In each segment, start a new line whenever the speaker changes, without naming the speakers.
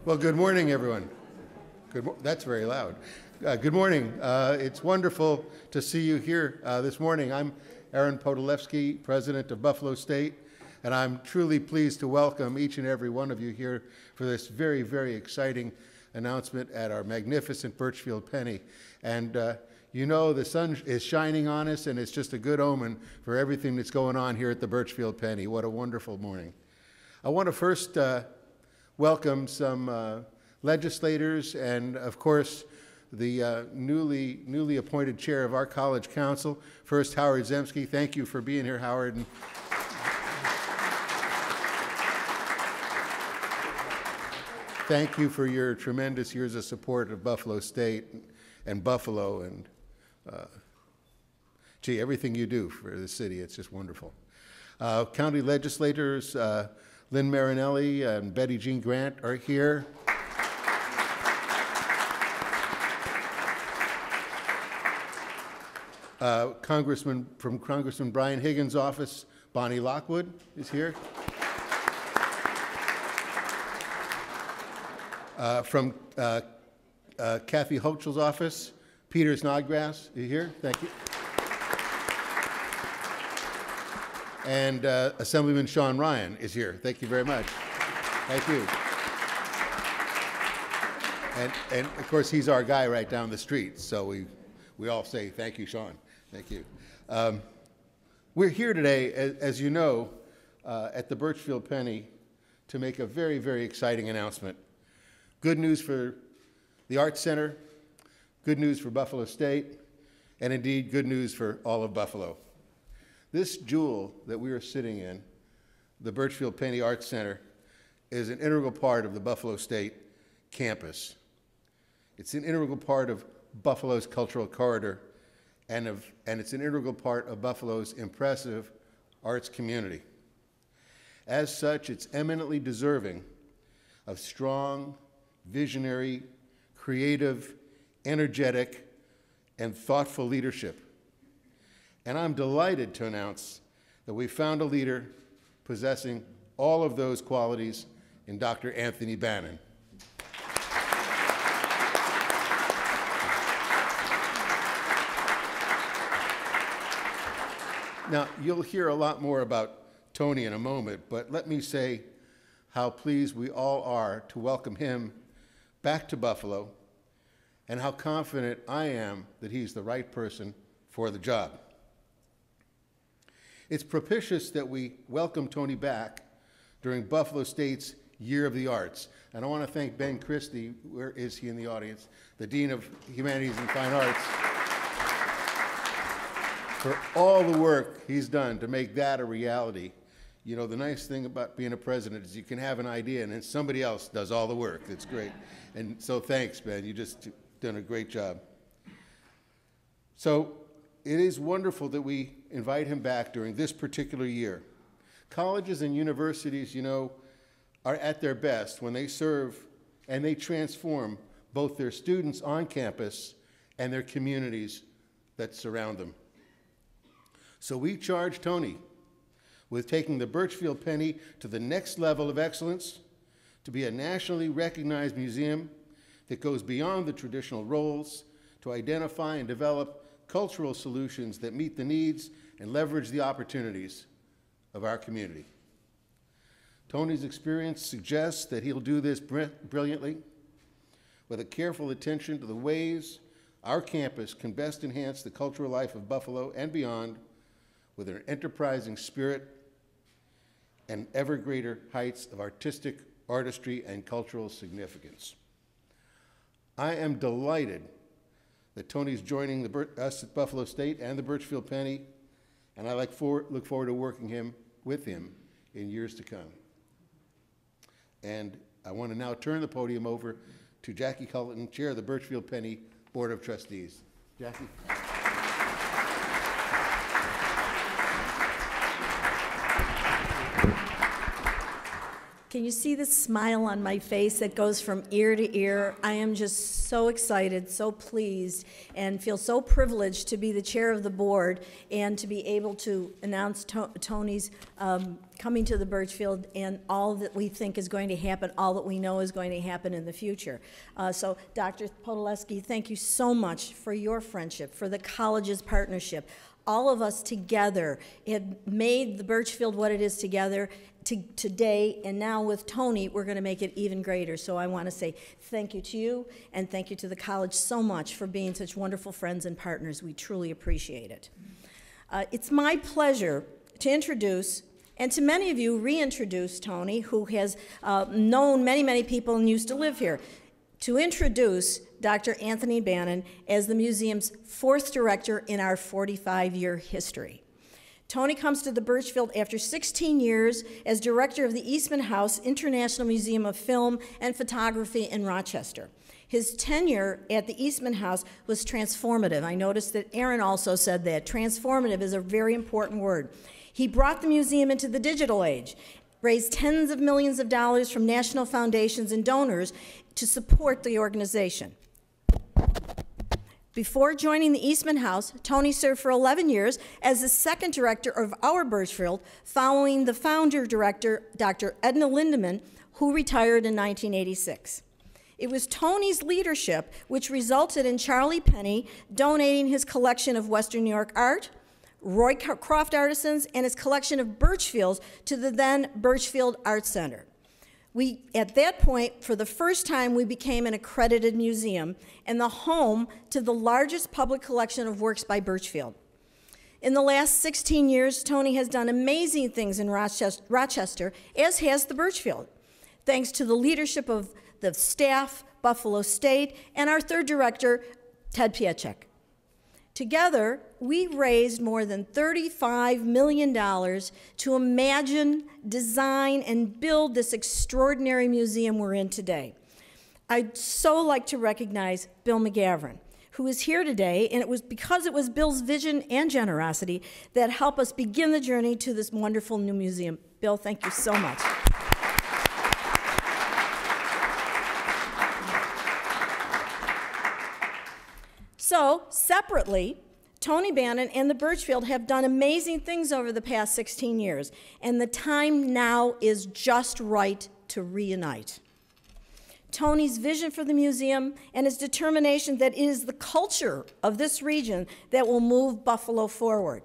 Well, good morning, everyone. That's very loud. Good morning. It's wonderful to see you here this morning. I'm Aaron Podolewski, president of Buffalo State, and I'm truly pleased to welcome each and every one of you here for this very, very exciting announcement at our magnificent Burchfield Penney. And you know the sun is shining on us, and it's just a good omen for everything that's going on here at the Burchfield Penney. What a wonderful morning. I want to first welcome some legislators and, of course, the newly appointed chair of our college council. First, Howard Zemsky. Thank you for being here, Howard. And thank you for your tremendous years of support of Buffalo State and Buffalo and, everything you do for the city. It's just wonderful. County legislators, Lynn Marinelli and Betty Jean Grant are here. Congressman Brian Higgins' office, Bonnie Lockwood is here. From Kathy Hochul's office, Peter Snodgrass is here. Thank you. And Assemblyman Sean Ryan is here. Thank you very much. Thank you. And of course, he's our guy right down the street, so we all say thank you, Sean. Thank you. We're here today, as you know, at the Burchfield Penney to make a very, very exciting announcement. Good news for the Arts Center, good news for Buffalo State, and indeed good news for all of Buffalo. This jewel that we are sitting in, the Burchfield Penney Arts Center, is an integral part of the Buffalo State campus. It's an integral part of Buffalo's cultural corridor, and it's an integral part of Buffalo's impressive arts community. As such, it's eminently deserving of strong, visionary, creative, energetic, and thoughtful leadership. And I'm delighted to announce that we found a leader possessing all of those qualities in Dr. Anthony Bannon. Now, you'll hear a lot more about Tony in a moment, but let me say how pleased we all are to welcome him back to Buffalo and how confident I am that he's the right person for the job. It's propitious that we welcome Tony back during Buffalo State's Year of the Arts. And I want to thank Ben Christie, where is he in the audience, the Dean of Humanities and Fine Arts, for all the work he's done to make that a reality. You know, the nice thing about being a president is you can have an idea and then somebody else does all the work. It's great. And so thanks, Ben. You just done a great job. So it is wonderful that we invite him back during this particular year. Colleges and universities, you know, are at their best when they serve and they transform both their students on campus and their communities that surround them. So we charge Tony with taking the Burchfield Penney to the next level of excellence, to be a nationally recognized museum that goes beyond the traditional roles, to identify and develop cultural solutions that meet the needs and leverage the opportunities of our community. Tony's experience suggests that he'll do this brilliantly with a careful attention to the ways our campus can best enhance the cultural life of Buffalo and beyond, with an enterprising spirit and ever greater heights of artistic artistry and cultural significance. I am delighted that Tony's joining us at Buffalo State and the Burchfield Penney, and I look forward to working with him in years to come. And I want to now turn the podium over to Jackie Culleton, Chair of the Burchfield Penney Board of Trustees. Jackie.
Can can you see the smile on my face that goes from ear to ear? I am just so excited, so pleased, and feel so privileged to be the chair of the board and to be able to announce Tony's coming to the Burchfield and all that we think is going to happen, all that we know is going to happen in the future. So Dr. Podolsky, thank you so much for your friendship, for the college's partnership. All of us together have made the Burchfield what it is together today, and now with Tony, we're going to make it even greater. So I want to say thank you to you, and thank you to the college so much for being such wonderful friends and partners. We truly appreciate it. It's my pleasure to introduce, and to many of you, reintroduce Tony, who has known many, many people and used to live here, to introduce Dr. Anthony Bannon as the museum's 4th director in our 45-year history. Tony comes to the Burchfield after 16 years as director of the Eastman House International Museum of Film and Photography in Rochester. His tenure at the Eastman House was transformative. I noticed that Aaron also said that. Transformative is a very important word. He brought the museum into the digital age, raised tens of millions of dollars from national foundations and donors to support the organization. Before joining the Eastman House, Tony served for 11 years as the 2nd director of our Burchfield, following the founder director, Dr. Edna Lindemann, who retired in 1986. It was Tony's leadership which resulted in Charlie Penney donating his collection of Western New York art, Roy Croft artisans, and his collection of Burchfields to the then Burchfield Art Center. At that point, for the first time, we became an accredited museum and the home to the largest public collection of works by Burchfield. In the last 16 years, Tony has done amazing things in Rochester, as has the Burchfield, thanks to the leadership of the staff, Buffalo State, and our 3rd director, Ted Piacek. Together, we raised more than $35 million to imagine, design, and build this extraordinary museum we're in today. I'd so like to recognize Bill McGavran, who is here today, and it was because it was Bill's vision and generosity that helped us begin the journey to this wonderful new museum. Bill, thank you so much. So, separately, Tony Bannon and the Burchfield have done amazing things over the past 16 years, and the time now is just right to reunite. Tony's vision for the museum and his determination that it is the culture of this region that will move Buffalo forward.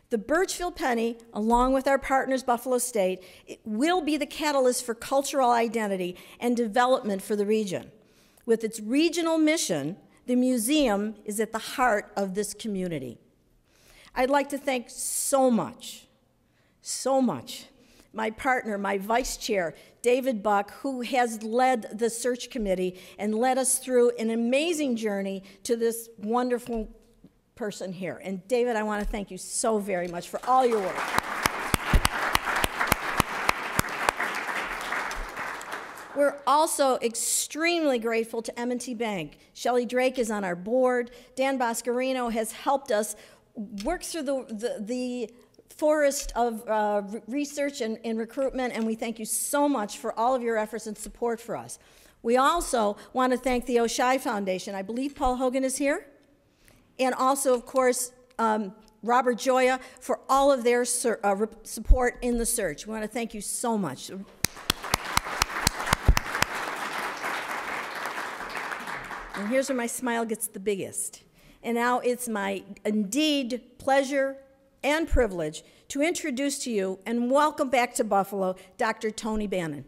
The Burchfield Penney, along with our partners Buffalo State, will be the catalyst for cultural identity and development for the region. With its regional mission, the museum is at the heart of this community. I'd like to thank so much, my partner, my vice chair, David Buck, who has led the search committee and led us through an amazing journey to this wonderful person here. And David, I want to thank you so very much for all your work. We're also extremely grateful to M&T Bank. Shelley Drake is on our board. Dan Boscarino has helped us work through the forest of research and recruitment, and we thank you so much for all of your efforts and support for us. We also want to thank the O'Shea Foundation. I believe Paul Hogan is here. And also, of course, Robert Joya for all of their support in the search. We want to thank you so much. And here's where my smile gets the biggest. And now it's my indeed pleasure and privilege to introduce to you and welcome back to Buffalo, Dr. Tony Bannon.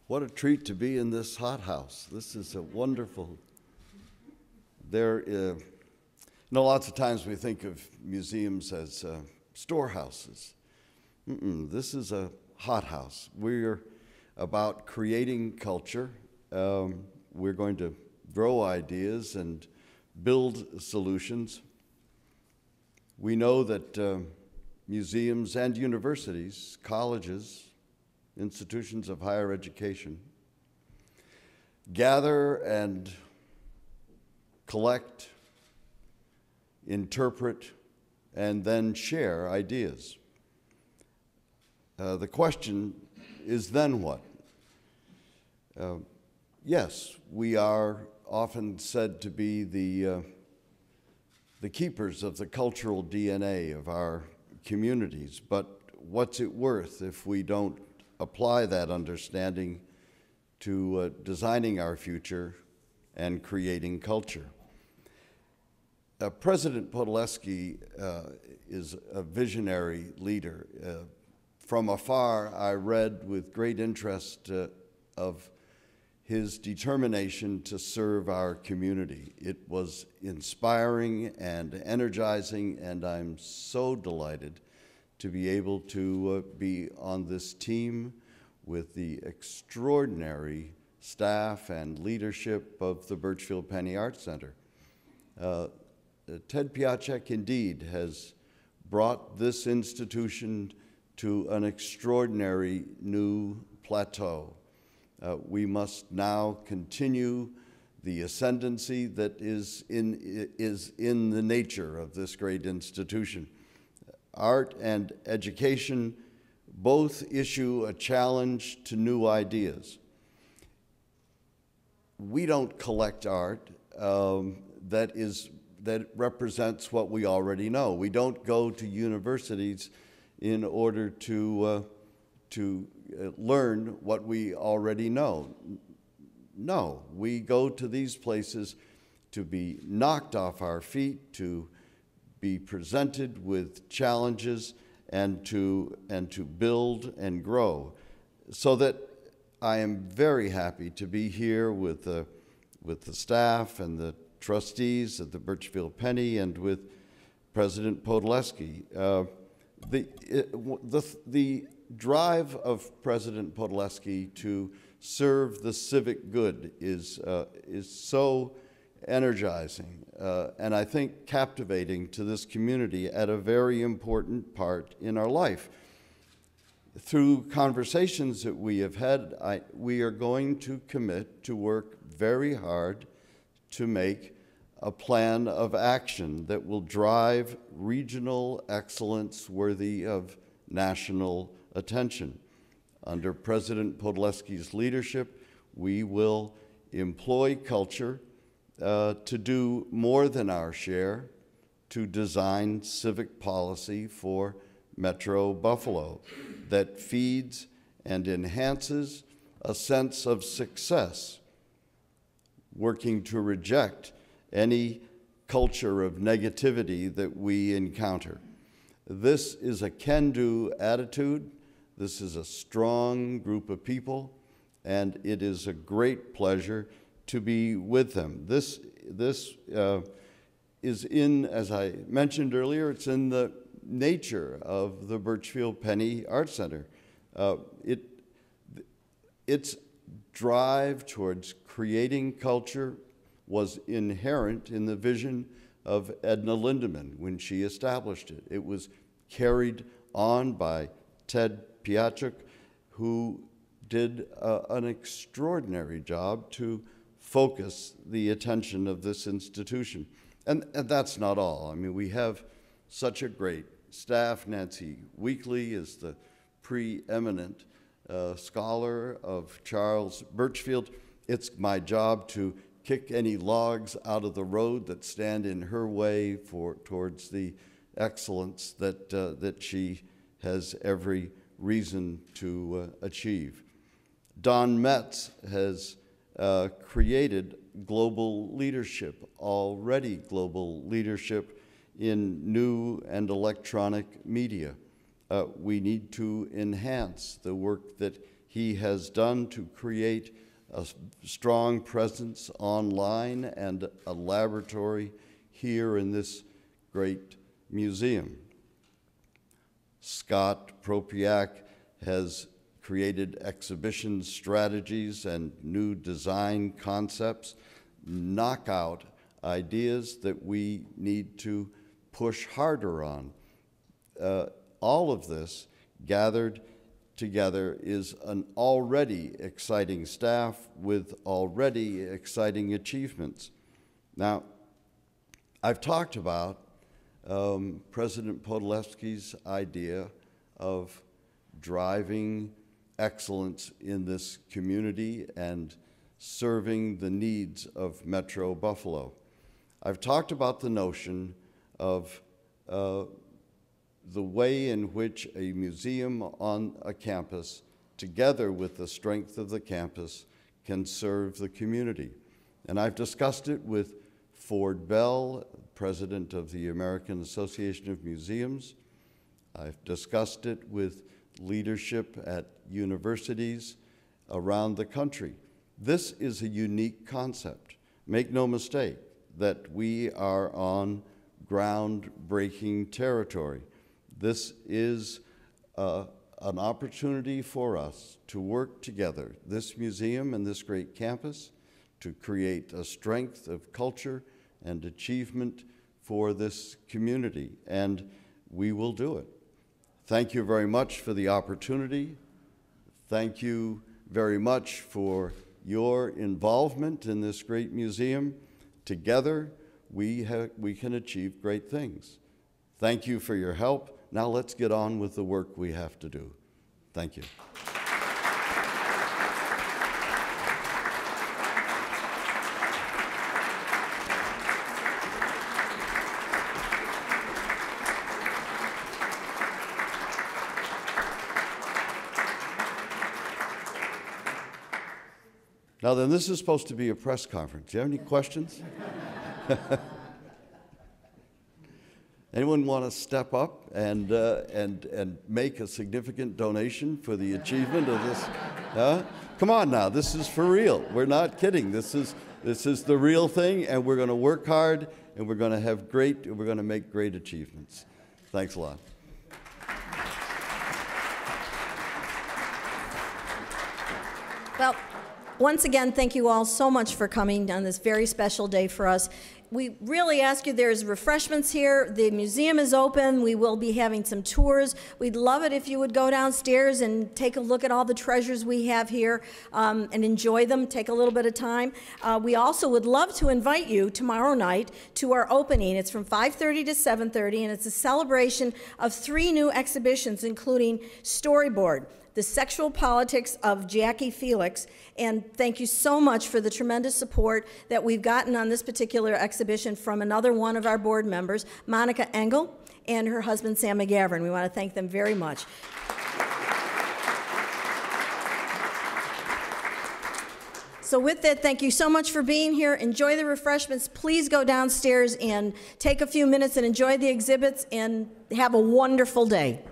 What a treat to be in this hothouse. This is a wonderful. Lots of times we think of museums as storehouses. This is a hothouse. We're about creating culture. We're going to grow ideas and build solutions. We know that museums and universities, colleges, institutions of higher education, gather and collect, interpret, and then share ideas. The question is, then what? Yes, we are often said to be the keepers of the cultural DNA of our communities, but what's it worth if we don't apply that understanding to designing our future and creating culture? President Podolsky is a visionary leader. From afar, I read with great interest of his determination to serve our community. It was inspiring and energizing, and I'm so delighted to be able to be on this team with the extraordinary staff and leadership of the Burchfield Penney Arts Center. Ted Piacek indeed has brought this institution to an extraordinary new plateau. We must now continue the ascendancy that is in the nature of this great institution. Art and education both issue a challenge to new ideas. We don't collect art that represents what we already know. We don't go to universities in order to learn what we already know. No, we go to these places to be knocked off our feet, to be presented with challenges, and to build and grow. So that I am very happy to be here with the staff and the trustees at the Burchfield Penney and with President Podolsky. The drive of President Podolsky to serve the civic good is so energizing and I think captivating to this community at a very important part in our life. Through conversations that we have had, we are going to commit to work very hard to make a plan of action that will drive regional excellence worthy of national attention. Under President Podolsky's leadership, we will employ culture to do more than our share to design civic policy for Metro Buffalo that feeds and enhances a sense of success, working to reject any culture of negativity that we encounter. This is a can-do attitude. This is a strong group of people, and it is a great pleasure to be with them. This is in, as I mentioned earlier, it's in the nature of the Burchfield Penney Arts Center. Its drive towards creating culture was inherent in the vision of Edna Lindemann when she established it. It was carried on by Ted Piacek, who did an extraordinary job to focus the attention of this institution. And that's not all. I mean, we have such a great staff. Nancy Weekly is the preeminent scholar of Charles Burchfield. It's my job to kick any logs out of the road that stand in her way towards the excellence that she has every reason to achieve. Don Metz has created global leadership, already global leadership in new and electronic media. We need to enhance the work that he has done to create a strong presence online and a laboratory here in this great museum. Scott Propiak has created exhibition strategies and new design concepts, knockout ideas that we need to push harder on. All of this gathered together is an already exciting staff with already exciting achievements. Now, I've talked about President Podolsky's idea of driving excellence in this community and serving the needs of Metro Buffalo. I've talked about the notion of the way in which a museum on a campus, together with the strength of the campus, can serve the community. And I've discussed it with Ford Bell, president of the American Association of Museums. I've discussed it with leadership at universities around the country. This is a unique concept. Make no mistake that we are on groundbreaking territory. This is an opportunity for us to work together, this museum and this great campus, to create a strength of culture and achievement for this community, and we will do it. Thank you very much for the opportunity. Thank you very much for your involvement in this great museum. Together, we can achieve great things. Thank you for your help. Now let's get on with the work we have to do. Thank you. Now then, this is supposed to be a press conference. Do you have any questions? Anyone want to step up and make a significant donation for the achievement of this? Come on now, this is for real. We're not kidding. This is the real thing, and we're going to work hard, and we're going to make great achievements. Thanks a lot.
Well, once again, thank you all so much for coming on this very special day for us. We really ask you, there's refreshments here. The museum is open. We will be having some tours. We'd love it if you would go downstairs and take a look at all the treasures we have here and enjoy them. Take a little bit of time. We also would love to invite you tomorrow night to our opening. It's from 5:30 to 7:30, and it's a celebration of 3 new exhibitions, including Storyboard, The Sexual Politics of Jackie Felix, and thank you so much for the tremendous support that we've gotten on this particular exhibition from another one of our board members, Monica Engel, and her husband, Sam McGavran. We want to thank them very much. So with that, thank you so much for being here. Enjoy the refreshments. Please go downstairs and take a few minutes and enjoy the exhibits, and have a wonderful day.